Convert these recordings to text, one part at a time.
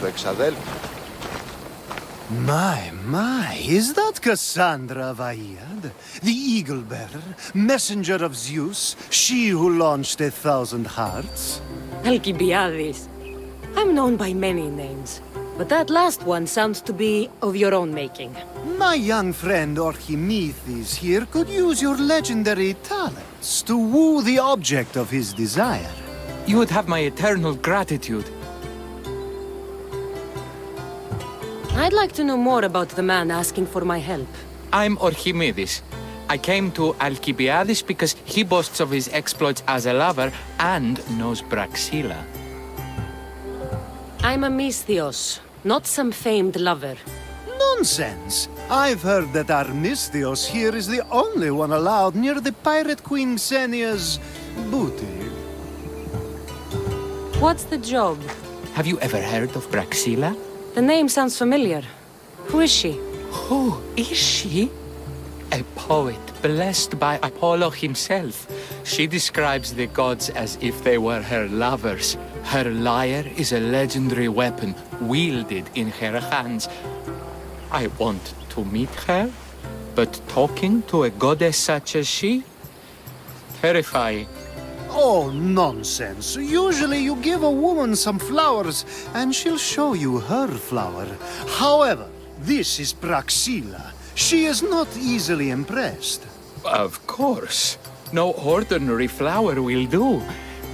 του εξαδέλφου. My, is that Cassandra of Aiad? The eagle-bearer, messenger of Zeus, she who launched 1,000 hearts? Alcibiades. I'm known by many names, but that last one sounds to be of your own making. My young friend Archimedes here could use your legendary talents to woo the object of his desire. You would have my eternal gratitude. I'd like to know more about the man asking for my help. I'm Archimedes. I came to Alcibiades because he boasts of his exploits as a lover and knows Praxilla. I'm a Misthios, not some famed lover. Nonsense! I've heard that Armistios here is the only one allowed near the pirate queen Xenia's booty. What's the job? Have you ever heard of Praxilla? The name sounds familiar. Who is she? Who is she? A poet blessed by Apollo himself. She describes the gods as if they were her lovers. Her lyre is a legendary weapon wielded in her hands. I want to meet her, but talking to a goddess such as she? Terrifying. Oh, nonsense. Usually you give a woman some flowers and she'll show you her flower. However, this is Praxilla. She is not easily impressed. Of course. No ordinary flower will do.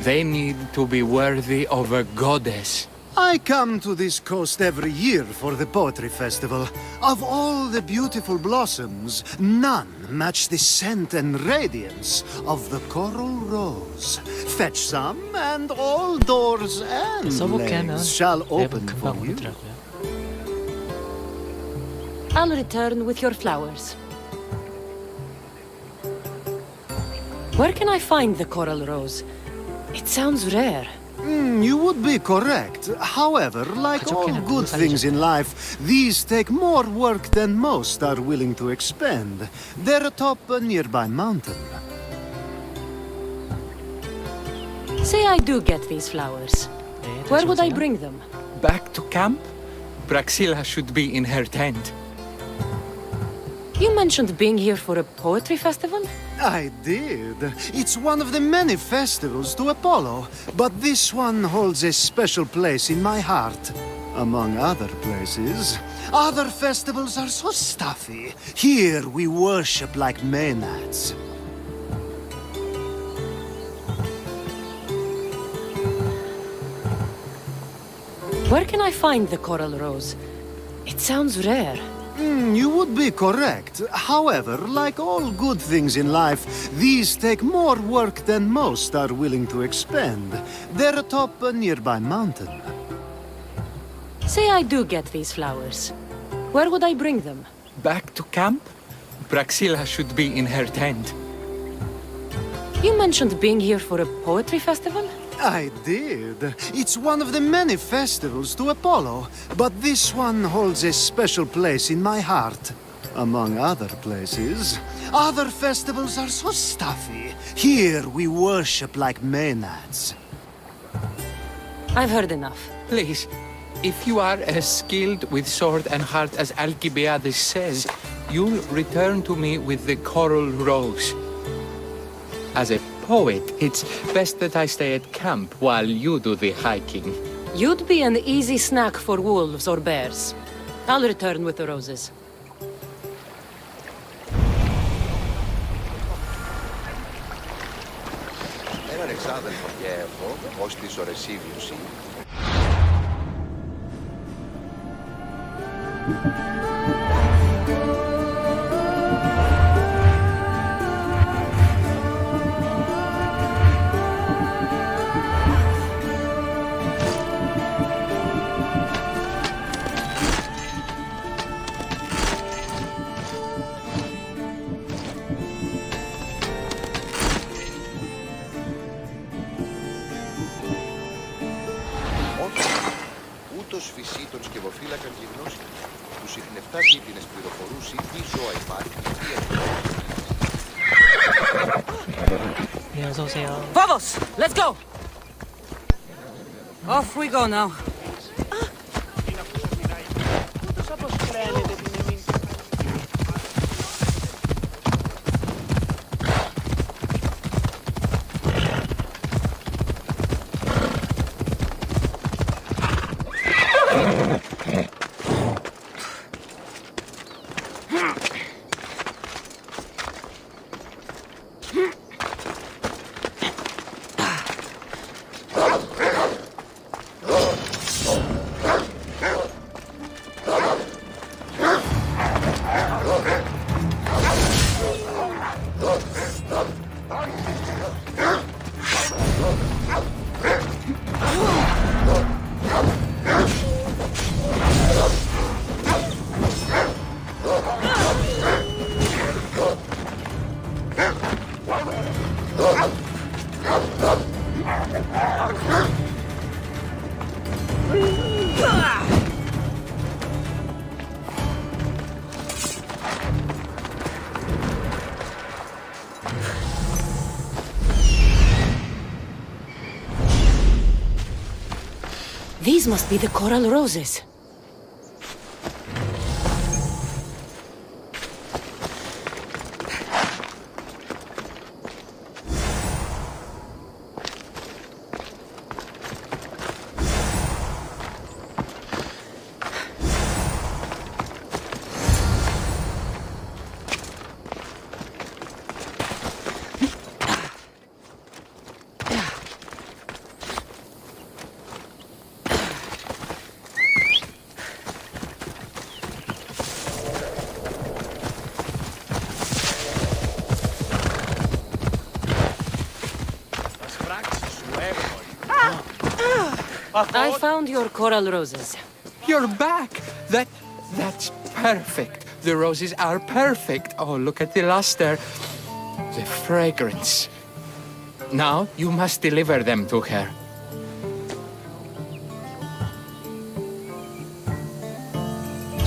They need to be worthy of a goddess. I come to this coast every year for the poetry festival. Of all the beautiful blossoms, none match the scent and radiance of the coral rose. Fetch some, and all doors and lanes shall open for you. I'll return with your flowers. Where can I find the coral rose? It sounds rare. You would be correct. However, like all good things in life, these take more work than most are willing to expend. They're atop a nearby mountain. Say I do get these flowers. Where would I bring them? Back to camp? Praxilla should be in her tent. You mentioned being here for a poetry festival? I did. It's one of the many festivals to Apollo, but this one holds a special place in my heart. Among other places. Other festivals are so stuffy. Here we worship like Maenads. Where can I find the coral rose? It sounds rare. You would be correct. However, like all good things in life, these take more work than most are willing to expend. They're atop a nearby mountain. Say I do get these flowers. Where would I bring them? Back to camp? Praxilla should be in her tent. You mentioned being here for a poetry festival? I did. It's one of the many festivals to Apollo, but this one holds a special place in my heart. Among other places. Other festivals are so stuffy. Here we worship like Maenads. I've heard enough. Please, if you are as skilled with sword and heart as Alcibiades says, you'll return to me with the coral rose. As a poet, it's best that I stay at camp while you do the hiking. You'd be an easy snack for wolves or bears. I'll return with the roses. Έναν εξάδελφο και εγώ, ως της Ορεσίβιους. Ούτως φυσί των σκευοφύλακαν γυμνός, τους συχνευτά κίτινες πληροφορούσι τι ζώα υπάρχει 네, 어서오세요. Vamos! Let's go! Off we go now. These must be the coral roses. I found your coral roses. You're back! That's perfect. The roses are perfect. Oh, look at the luster. The fragrance. Now you must deliver them to her.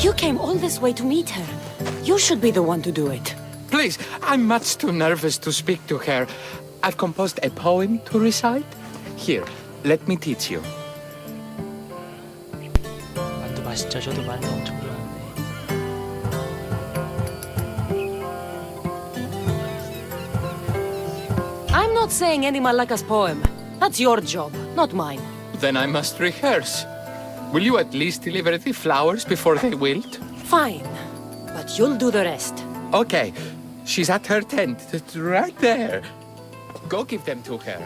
You came all this way to meet her. You should be the one to do it. Please, I'm much too nervous to speak to her. I've composed a poem to recite. Here, let me teach you. 만두 맛있죠? 저도 만두 엄청 좋아하는데. I'm not saying any Malaka's poem. That's your job, not mine. Then I must rehearse. Will you at least deliver the flowers before they wilt? Fine. But you'll do the rest. Okay, she's at her tent, it's right there. Go give them to her.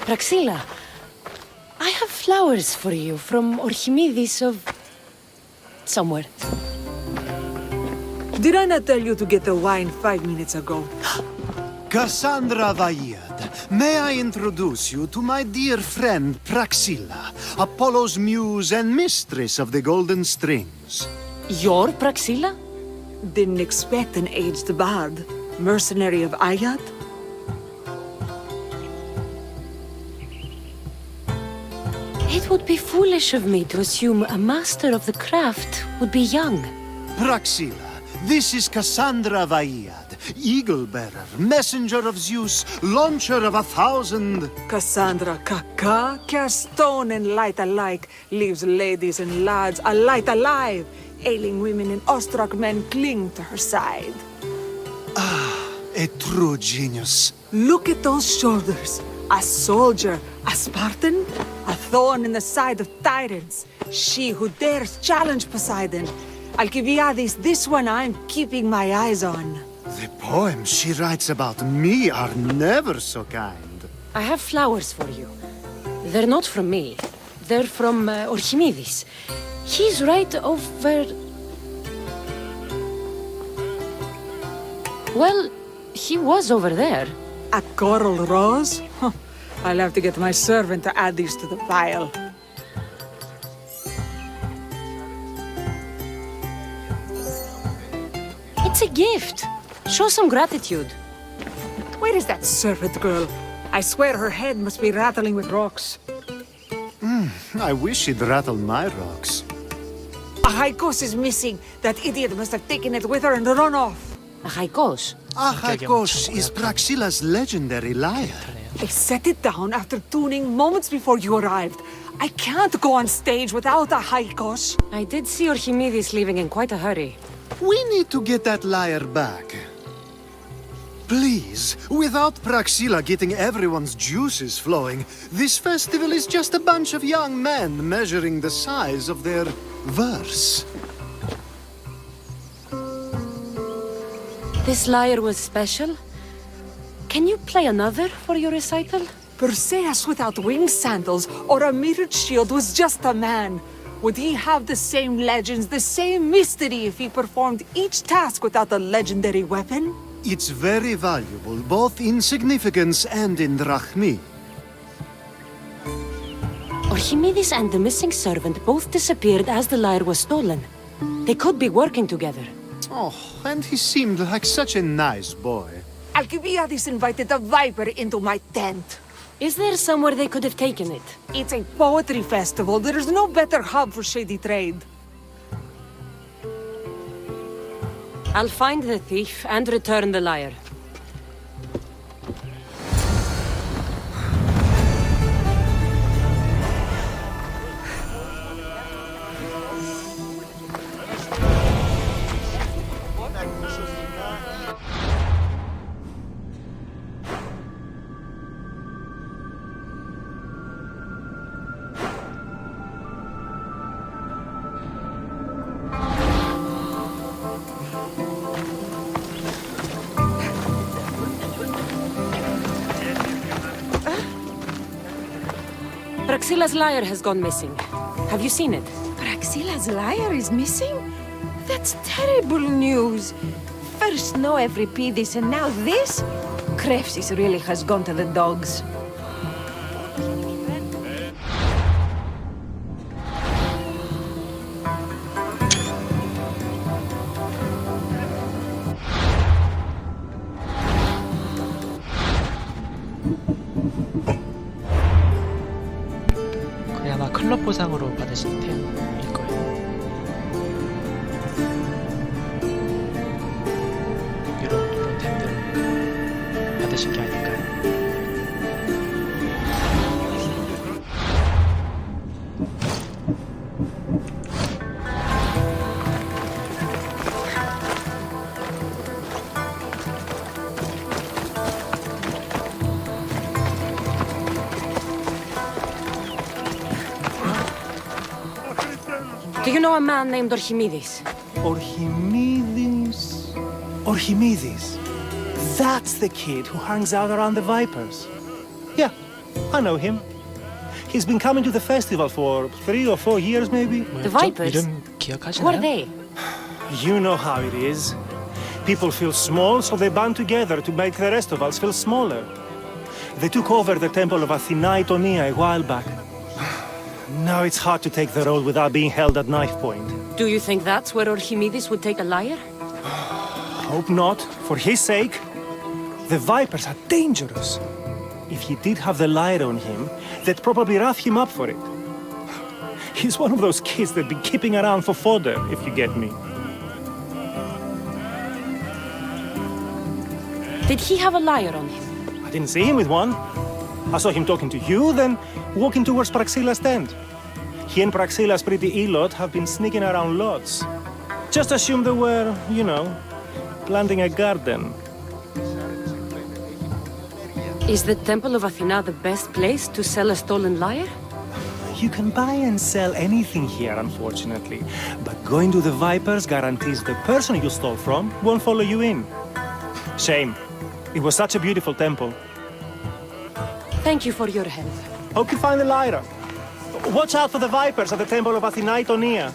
Praxilla, I have flowers for you from Archimedes of... somewhere. Did I not tell you to get the wine 5 minutes ago? Cassandra Vaiad, may I introduce you to my dear friend Praxilla, Apollo's muse and mistress of the golden strings. You're Praxilla? Didn't expect an aged bard. Mercenary of Ayad? It would be foolish of me to assume a master of the craft would be young. Praxilla, this is Cassandra Vaiad, eagle-bearer, messenger of Zeus, launcher of 1,000... Cassandra Kaka, cast stone and light alike, leaves ladies and lads alight alive. Ailing women and awestruck men cling to her side. A true genius. Look at those shoulders. A soldier, a Spartan, a thorn in the side of tyrants. She who dares challenge Poseidon. Alcibiades, this one I'm keeping my eyes on. The poems she writes about me are never so kind. I have flowers for you. They're not from me. They're from Archimedes. He's right over... Well, he was over there. A coral rose? Huh. I'll have to get my servant to add these to the pile. It's a gift. Show some gratitude. Where is that servant girl? I swear her head must be rattling with rocks. I wish she'd rattle my rocks. A Haikos is missing. That idiot must have taken it with her and run off. A haikos. Ahikos is Praxilla's legendary lyre. I set it down after tuning moments before you arrived. I can't go on stage without a Haikos. I did see Archimedes leaving in quite a hurry. We need to get that lyre back. Please, without Praxilla getting everyone's juices flowing, this festival is just a bunch of young men measuring the size of their verse. This lyre was special. Can you play another for your recital? Perseus without winged sandals or a mirrored shield was just a man. Would he have the same legends, the same mystery if he performed each task without a legendary weapon? It's very valuable, both in significance and in drachmi. Archimedes and the missing servant both disappeared as the lyre was stolen. They could be working together. Oh, and he seemed like such a nice boy. Alcibiades invited a viper into my tent. Is there somewhere they could have taken it? It's a poetry festival. There's no better hub for shady trade. I'll find the thief and return the lyre. Praxilla's lyre has gone missing. Have you seen it? Praxilla's lyre is missing? That's terrible news. First no Euripides and now this? Krepsis really has gone to the dogs. 거의 아마 클럽 보상으로 받으신 템일 거예요. 이런 템들 받으신 게 아닐까요? Do you know a man named Archimedes? Archimedes. Archimedes. That's the kid who hangs out around the Vipers. Yeah, I know him. He's been coming to the festival for 3 or 4 years, maybe. The Vipers? 이름 Who 기억하시나요? are they? You know how it is. People feel small, so they band together to make the rest of us feel smaller. They took over the temple of Athena Itonia a while back. Now it's hard to take the role without being held at knife point. Do you think that's where Archimedes would take a lyre? Hope not, for his sake. The Vipers are dangerous. If he did have the lyre on him, they'd probably rough him up for it. He's one of those kids they'd be keeping around for fodder, if you get me. Did he have a lyre on him? I didn't see him with one. I saw him talking to you, then walking towards Praxilla's tent. He and Praxilla's pretty elot have been sneaking around lots. Just assume they were, you know, planting a garden. Is the Temple of Athena the best place to sell a stolen lyre? You can buy and sell anything here, unfortunately. But going to the Vipers guarantees the person you stole from won't follow you in. Shame. It was such a beautiful temple. Thank you for your help. Hope you find the lyre. Watch out for the Vipers at the temple of Athena Itonia.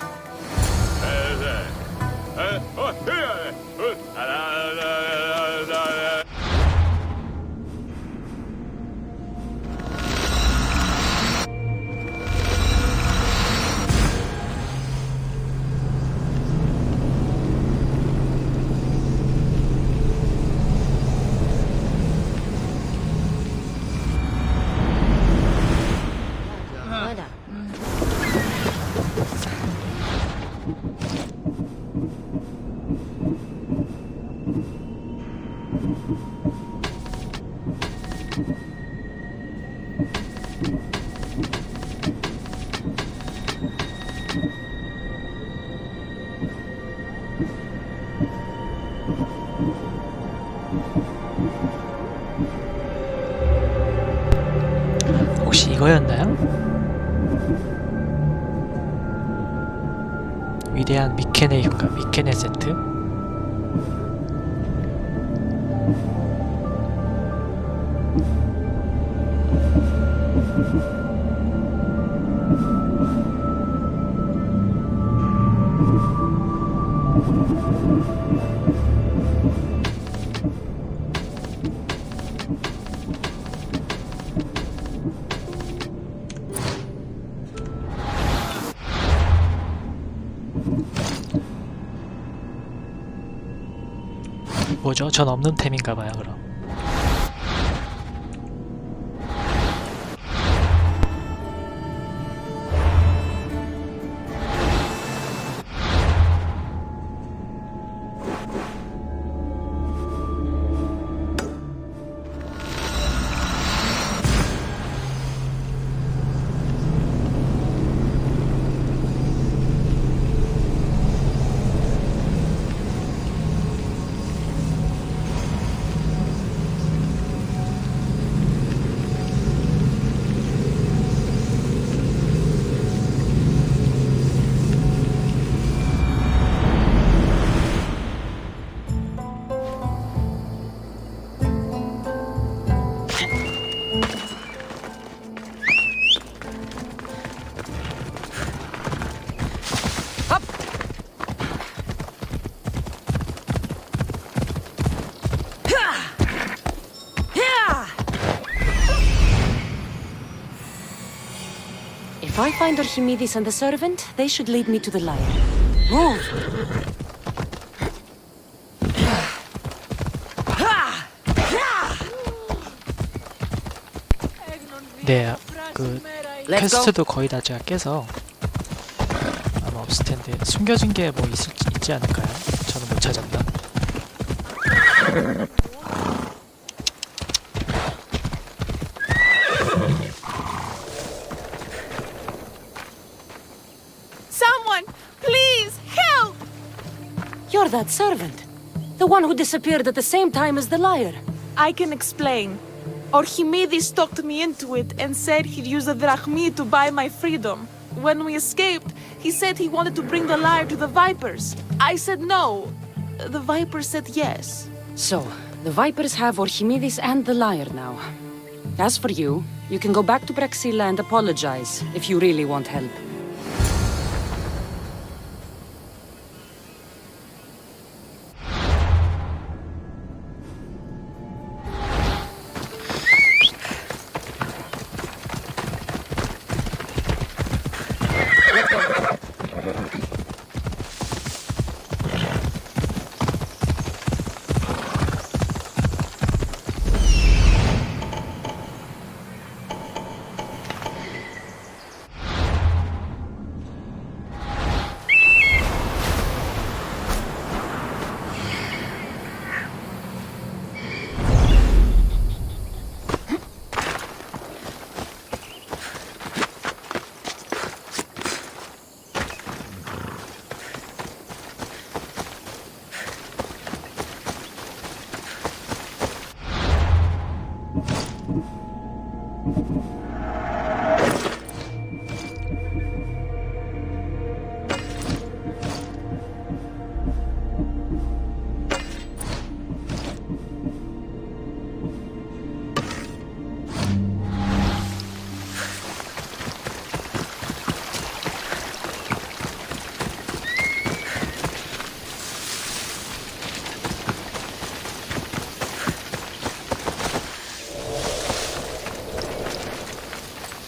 혹시 이거였나요? 위대한 미케네 효과, 미케네 세트? 뭐죠? 전 없는 템인가봐요 그럼. If I find Archimedes and the servant, they should lead me to the lyre. Move! 네, 그 퀘스트도 거의 다 제가 깨서 아마 없을 텐데 숨겨진 게 뭐 있지 않을까요? 저는 못 찾았나? Someone, please help! You're that servant. The one who disappeared at the same time as the lyre. I can explain. Archimedes talked me into it and said he'd use the drachmi to buy my freedom. When we escaped, he said he wanted to bring the lyre to the Vipers. I said no. The Vipers said yes. So, the Vipers have Archimedes and the lyre now. As for you, you can go back to Praxilla and apologize if you really want help.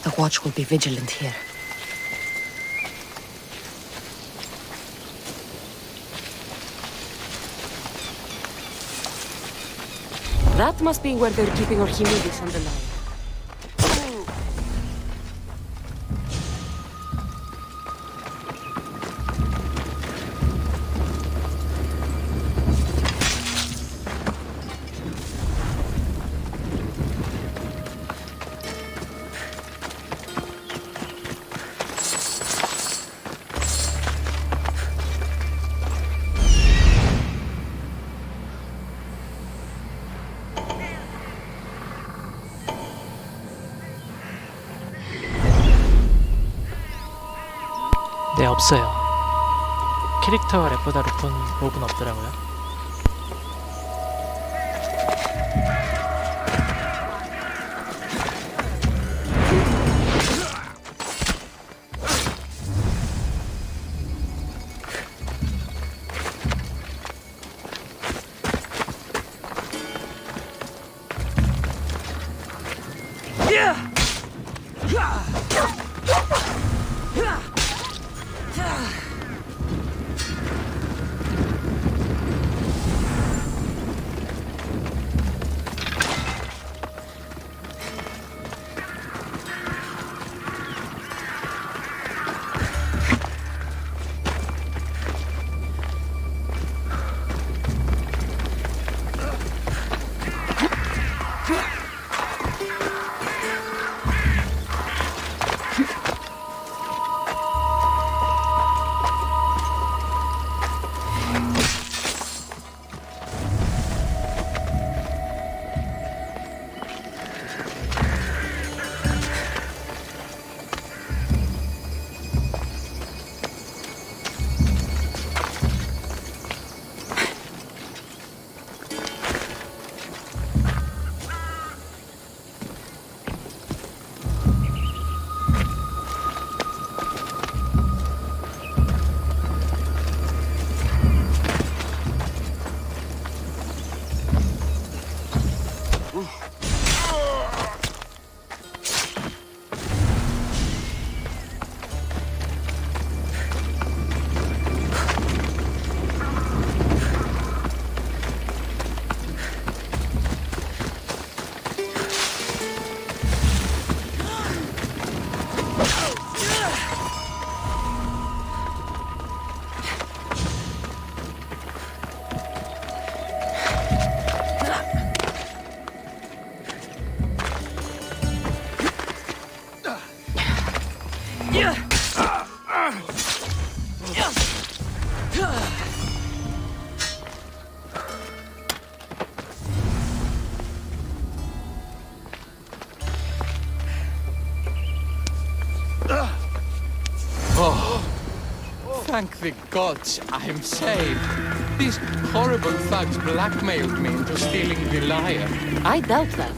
The watch will be vigilant here. That must be where they're keeping Archimedes and the lyre. 없어요. 캐릭터가 랩보다 롭은 없더라고요. Thank the gods I'm saved. These horrible thugs blackmailed me into stealing the lyre. I doubt that.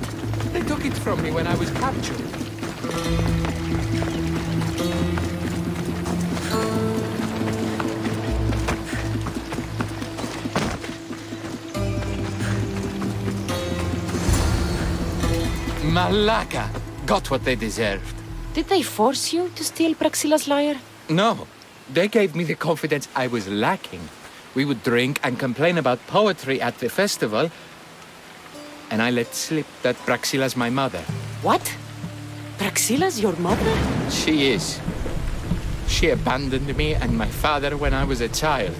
They took it from me when I was captured. Malaka got what they deserved. Did they force you to steal Praxilla's lyre? No, they gave me the confidence I was lacking. We would drink and complain about poetry at the festival, and I let slip that Praxilla's my mother. What? Praxilla's your mother? She is. She abandoned me and my father when I was a child.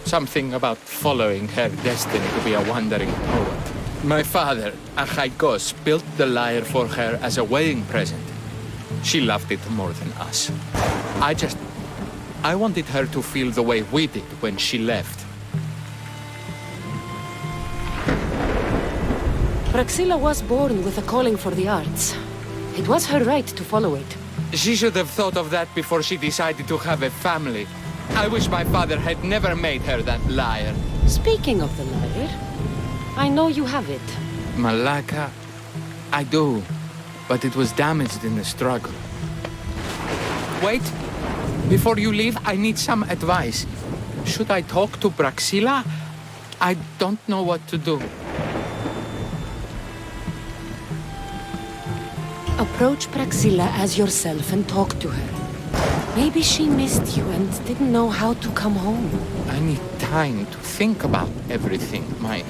Something about following her destiny to be a wandering poet. My father, Achaikos, built the lyre for her as a wedding present. She loved it more than us. I wanted her to feel the way we did when she left. Praxilla was born with a calling for the arts. It was her right to follow it. She should have thought of that before she decided to have a family. I wish my father had never made her that lyre. Speaking of the lyre, I know you have it. Malaka, I do, but it was damaged in the struggle. Wait, before you leave, I need some advice. Should I talk to Praxilla? I don't know what to do. Approach Praxilla as yourself and talk to her. Maybe she missed you and didn't know how to come home. I need time to think about everything. My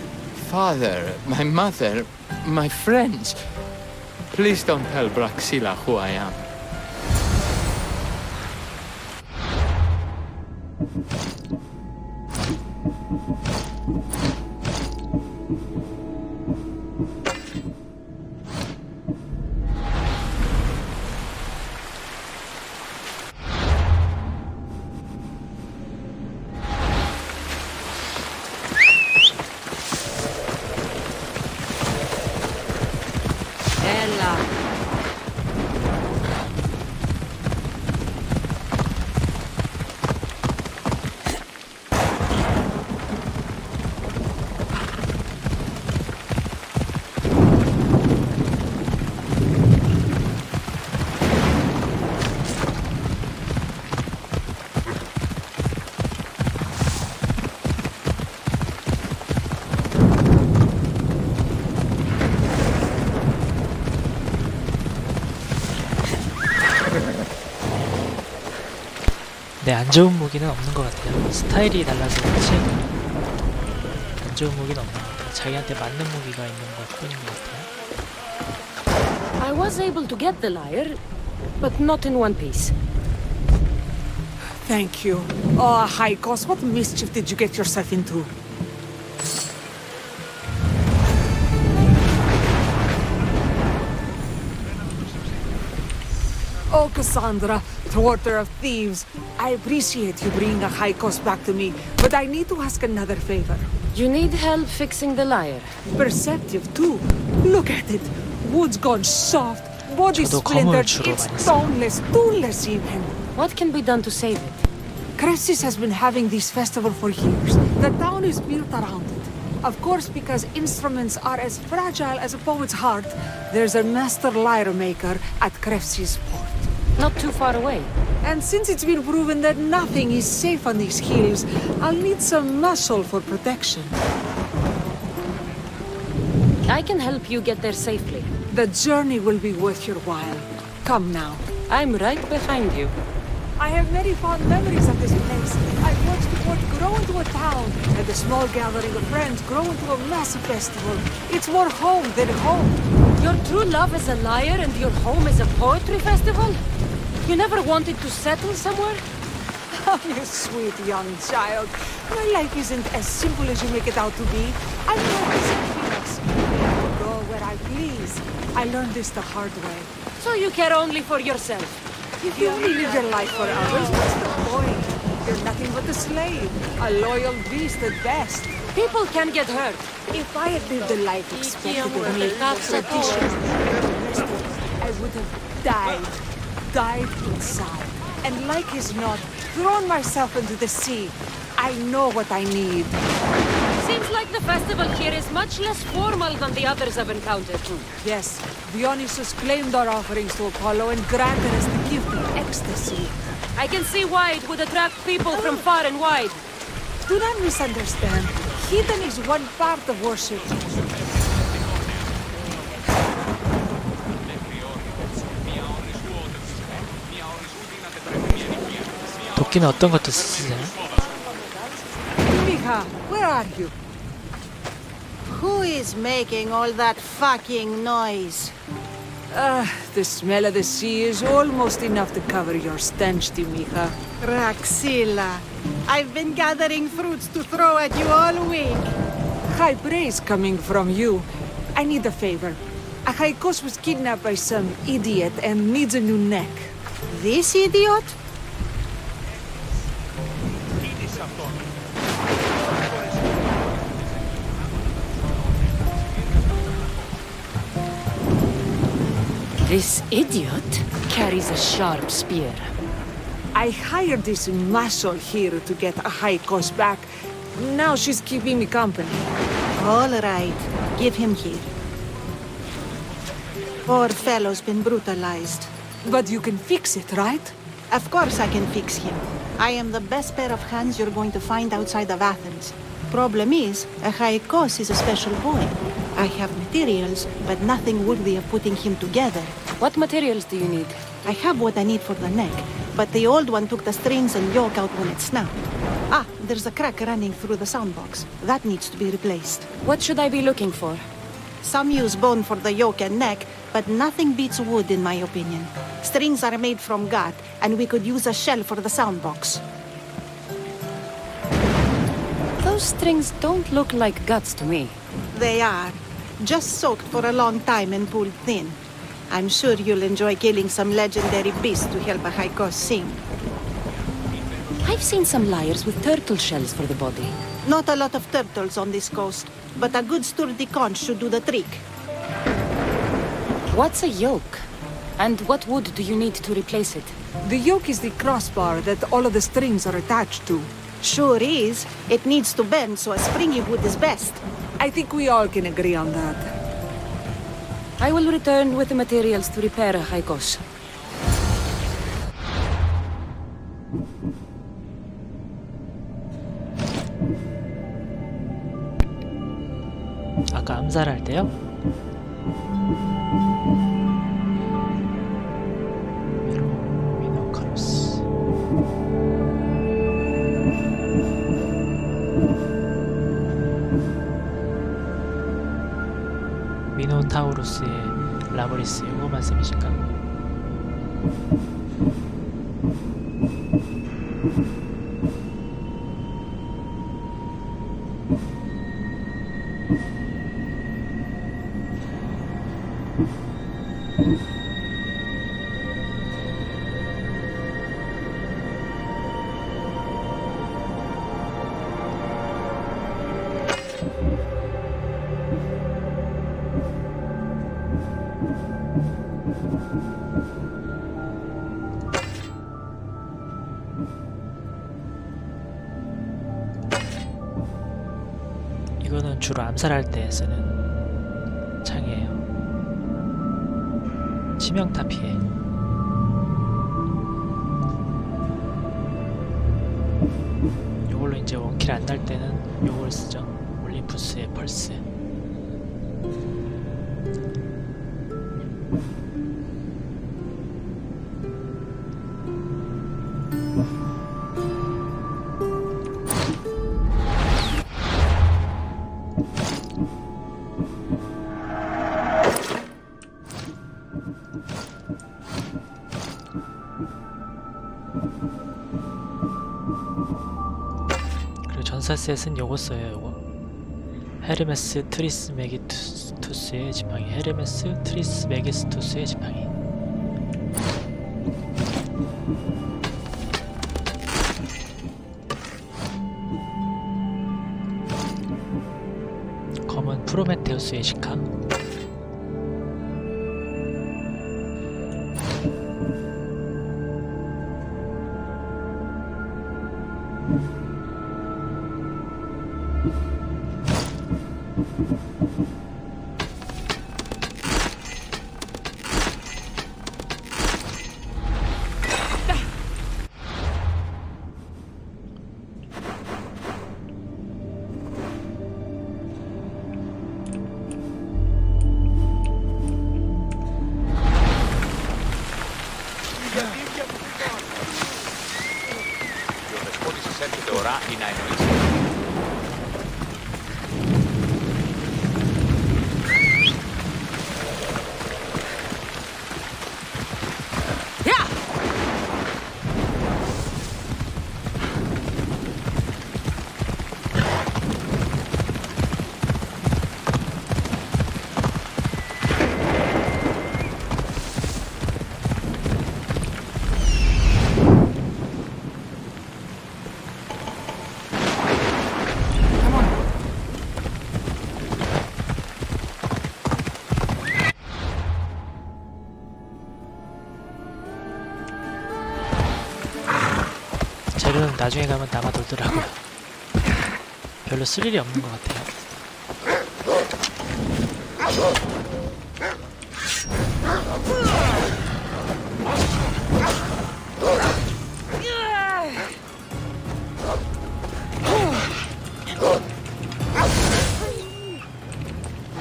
father, my mother, my friends. Please don't tell Praxilla who I am. 네, 안 좋은 무기는 없는 것 같아요. 스타일이 달라서 그렇지 안 좋은 무기는 없는 것 같아요. 자기한테 맞는 무기가 있는 것 뿐인 것 같아요. I was able to get the lyre, but not in one piece. Thank you. Oh, Haikos, what mischief did you get yourself into? Oh, Cassandra, thwarter of thieves. I appreciate you bringing a Haikos back to me, but I need to ask another favor. You need help fixing the lyre. Perceptive, too. Look at it. Wood's gone soft, body 저도 검을 splintered, 주로 it's 많이 써요. toneless, toothless even. What can be done to save it? Cressis has been having this festival for years. The town is built around it. Of course, because instruments are as fragile as a poet's heart, there's a master lyre maker at Cressis port. Not too far away. And since it's been proven that nothing is safe on these hills, I'll need some muscle for protection. I can help you get there safely. The journey will be worth your while. Come now. I'm right behind you. I have very fond memories of this place. I've watched the port grow into a town, and the small gathering of friends grow into a massive festival. It's more home than home. Your true love is a lyre and your home is a poetry festival? You never wanted to settle somewhere? Oh, you sweet young child. My life isn't as simple as you make it out to be. I'm not as Phoenix. I go where I please. I learned this the hard way. So you care only for yourself? If you only live your life for others, what's the point? You're nothing but a slave, a loyal beast at best. People can get hurt. If I had lived the life expected of me, traditions, I would have died inside. And like as not, thrown myself into the sea. I know what I need. Seems like the festival here is much less formal than the others I've encountered. Yes, Dionysus claimed our offerings to Apollo and granted us the gift of ecstasy. I can see why it would attract people from far and wide. Do not misunderstand. Heathen is one part of worship. 도끼는 어떤 것도 쓰세요? Mija, where are you? Who is making all that fucking noise? The smell of the sea is almost enough to cover your stench, Mija. Raxilla, I've been gathering fruits to throw at you all week. High praise coming from you. I need a favor. Achaikos was kidnapped by some idiot and needs a new neck. This idiot? This idiot carries a sharp spear. I hired this muscle here to get Achaikos back. Now she's keeping me company. All right, give him here. Poor fellow's been brutalized. But you can fix it, right? Of course I can fix him. I am the best pair of hands you're going to find outside of Athens. Problem is, Achaikos is a special boy. I have materials, but nothing worthy of putting him together. What materials do you need? I have what I need for the neck, but the old one took the strings and yoke out when it snapped. Ah, there's a crack running through the soundbox. That needs to be replaced. What should I be looking for? Some use bone for the yoke and neck, but nothing beats wood in my opinion. Strings are made from gut, and we could use a shell for the soundbox. Those strings don't look like guts to me. They are. Just soaked for a long time and pulled thin. I'm sure you'll enjoy killing some legendary beast to help Achaikos sing. I've seen some lyres with turtle shells for the body. Not a lot of turtles on this coast, but a good sturdy conch should do the trick. What's a yoke? And what wood do you need to replace it? The yoke is the crossbar that all of the strings are attached to. Sure is. It needs to bend, so a springy wood is best. I think we all can agree on that. I will return with the materials to repair Achaikos. 아까 암살할 때요? 미노타우루스의 라브리스 요거 말씀이신가? 이거는 주로 암살할 때 쓰는 창이에요. 치명타 피해. 요걸로 이제 원킬 안 날 때는 요걸 쓰죠. 올림푸스의 펄스. 전사셋은 요거 써요. 요거 헤르메스 트리스메기스투스의 지팡이. 헤르메스 트리스메기스투스의 지팡이. 검은 프로메테우스의 시카. 재료는 나중에 가면 남아돌더라고요. 별로 쓸 일이 없는 것 같아요.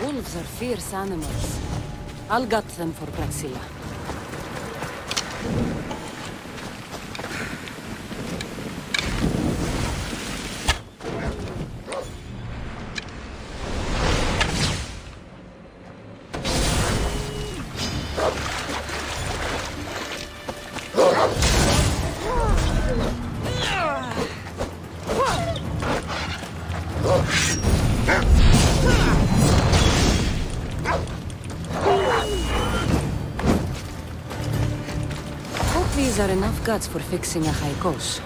Wolves are fierce animals. I'll gut them for Praxilla. These are enough guts for fixing a haikos.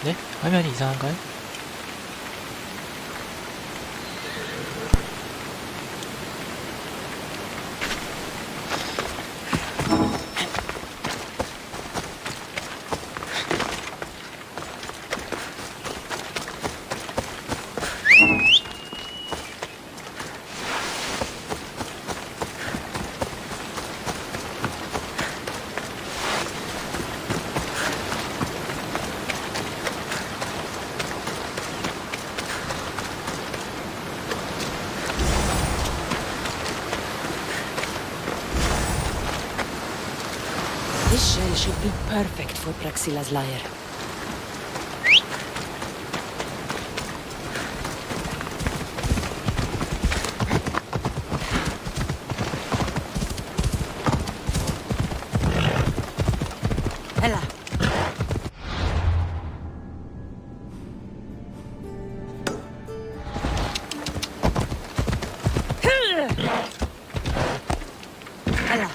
네? 화면이 이상한가요? Perfect for Praxilla's lyre. Έλα. Έλα.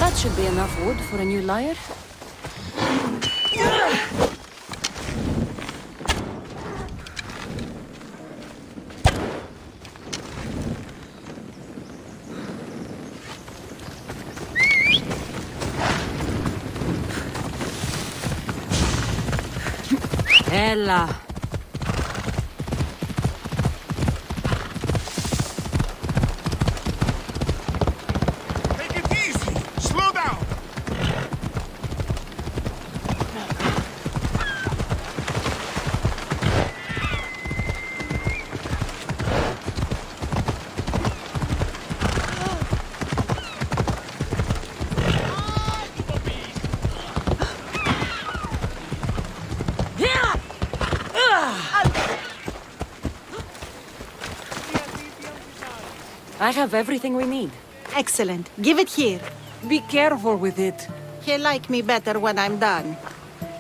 That should be enough wood for a new lyre. Έλα. I have everything we need. Excellent. Give it here. Be careful with it. He'll like me better when I'm done.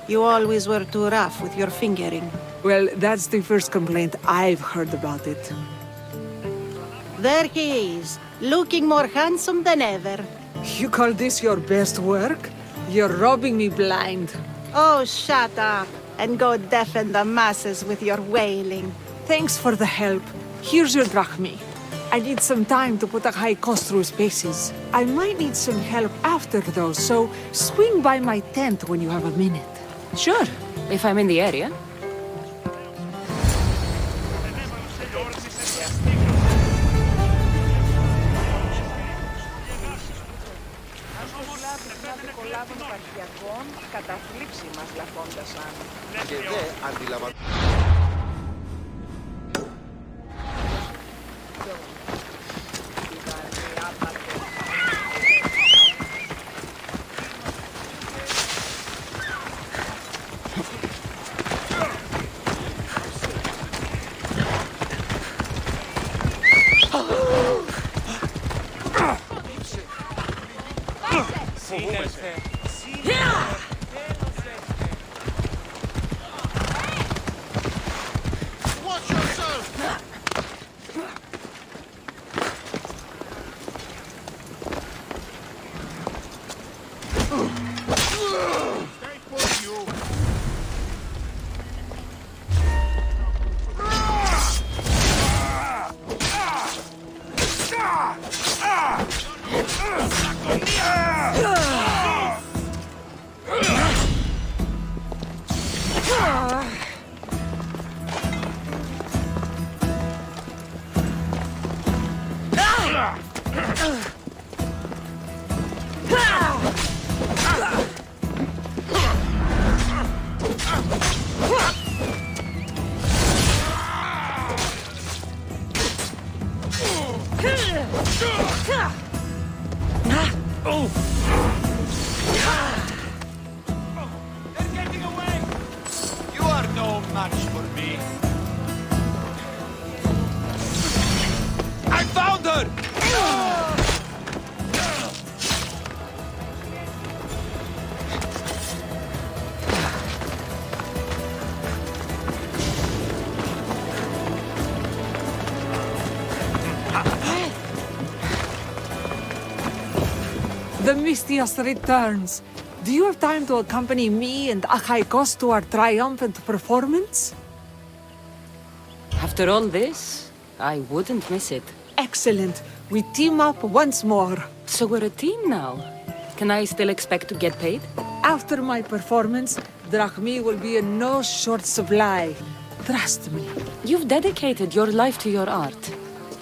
You always were too rough with your fingering. Well, that's the first complaint I've heard about it. There he is, looking more handsome than ever. You call this your best work? You're robbing me blind. Oh, shut up and go deafen the masses with your wailing. Thanks for the help. Here's your drachmi. I need some time to put a high cost through spaces. I might need some help after though, so swing by my tent when you have a minute. Sure, if I'm in the area. Και δε αντιλαμβάνομαι. no match for me. I found her! The Mistios returns. Do you have time to accompany me and Achaikos to our triumphant performance? After all this, I wouldn't miss it. Excellent. We team up once more. So we're a team now. Can I still expect to get paid? After my performance, drachmi will be in no short supply. Trust me. You've dedicated your life to your art.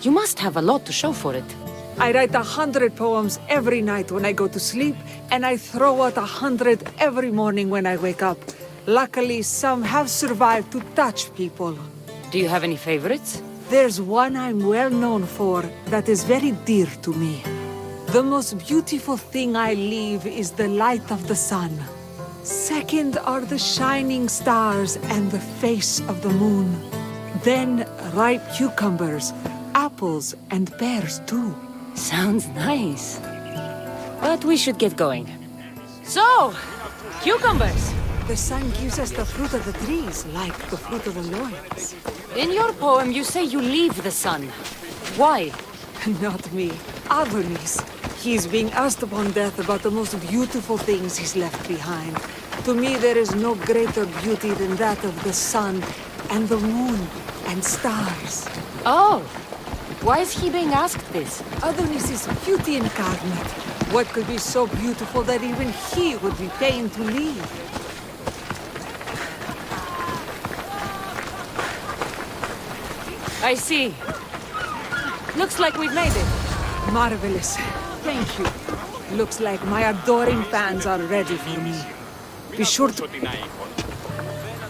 You must have a lot to show for it. I write 100 poems every night when I go to sleep, and I throw out 100 every morning when I wake up. Luckily, some have survived to touch people. Do you have any favorites? There's one I'm well known for that is very dear to me. The most beautiful thing I leave is the light of the sun. Second are the shining stars and the face of the moon. Then ripe cucumbers, apples, and pears too. Sounds nice. But we should get going. So, cucumbers! The sun gives us the fruit of the trees, like the fruit of the loins. In your poem, you say you leave the sun. Why? Not me. Adonis. He's being asked upon death about the most beautiful things he's left behind. To me, there is no greater beauty than that of the sun, and the moon, and stars. Oh! Why is he being asked this? Adonis is beauty incarnate. What could be so beautiful that even he would be pained to leave? I see. Looks like we've made it. Marvelous. Thank you. Looks like my adoring fans are ready for me. Be sure to...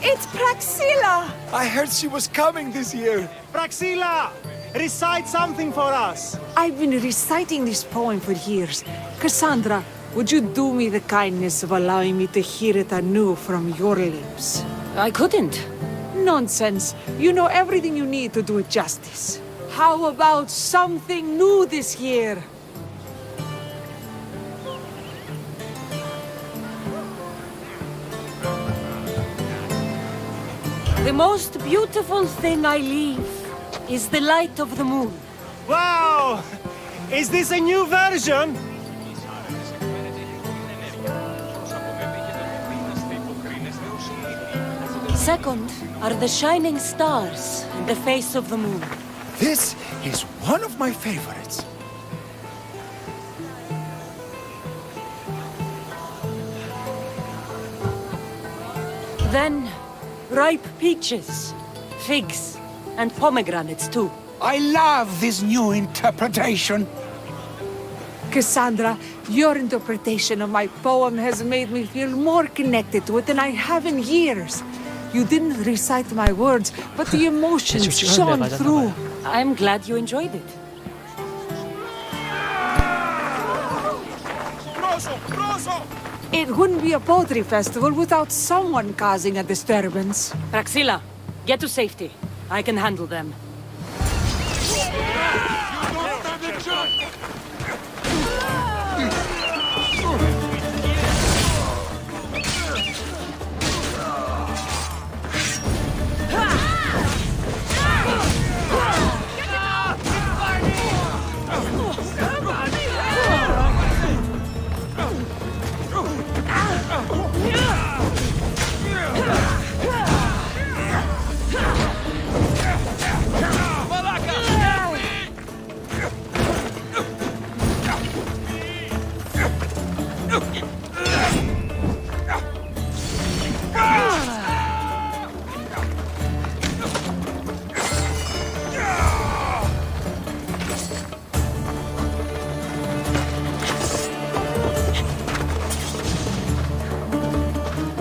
It's Praxilla! I heard she was coming this year. Praxilla! Recite something for us. I've been reciting this poem for years. Cassandra, would you do me the kindness of allowing me to hear it anew from your lips? I couldn't. Nonsense. You know everything you need to do it justice. How about something new this year? The most beautiful thing I leave is the light of the moon. Wow! Is this a new version? Second are the shining stars and the face of the moon. This is one of my favorites. Then, ripe peaches, figs, and pomegranates too. I love this new interpretation. Cassandra, your interpretation of my poem has made me feel more connected to it than I have in years. You didn't recite my words, but the emotions shone through. I'm glad you enjoyed it. It wouldn't be a poetry festival without someone causing a disturbance. Praxilla, get to safety. I can handle them.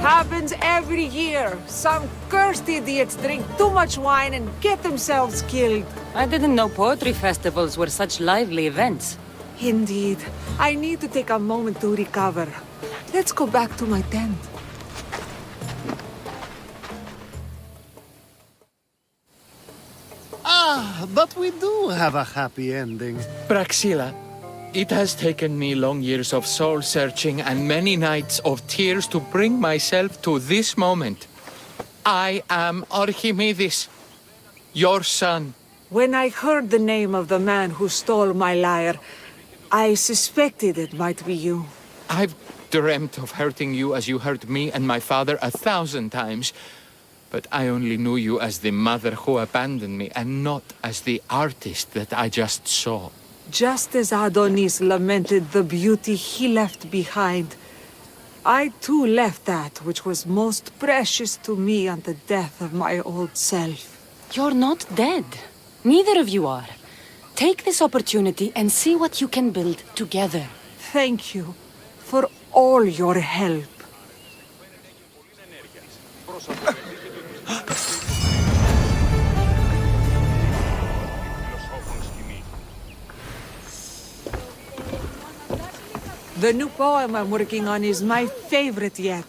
Happens every year. Some cursed idiots drink too much wine and get themselves killed. I didn't know poetry festivals were such lively events. Indeed. I need to take a moment to recover. Let's go back to my tent. But we do have a happy ending. Praxilla, it has taken me long years of soul-searching and many nights of tears to bring myself to this moment. I am Archimedes, your son. When I heard the name of the man who stole my lyre, I suspected it might be you. I've dreamt of hurting you as you hurt me and my father 1,000 times. But I only knew you as the mother who abandoned me and not as the artist that I just saw. Just as Adonis lamented the beauty he left behind, I too left that which was most precious to me on the death of my old self. You're not dead. Neither of you are. Take this opportunity and see what you can build together. Thank you for all your help. The new poem I'm working on is my favorite yet.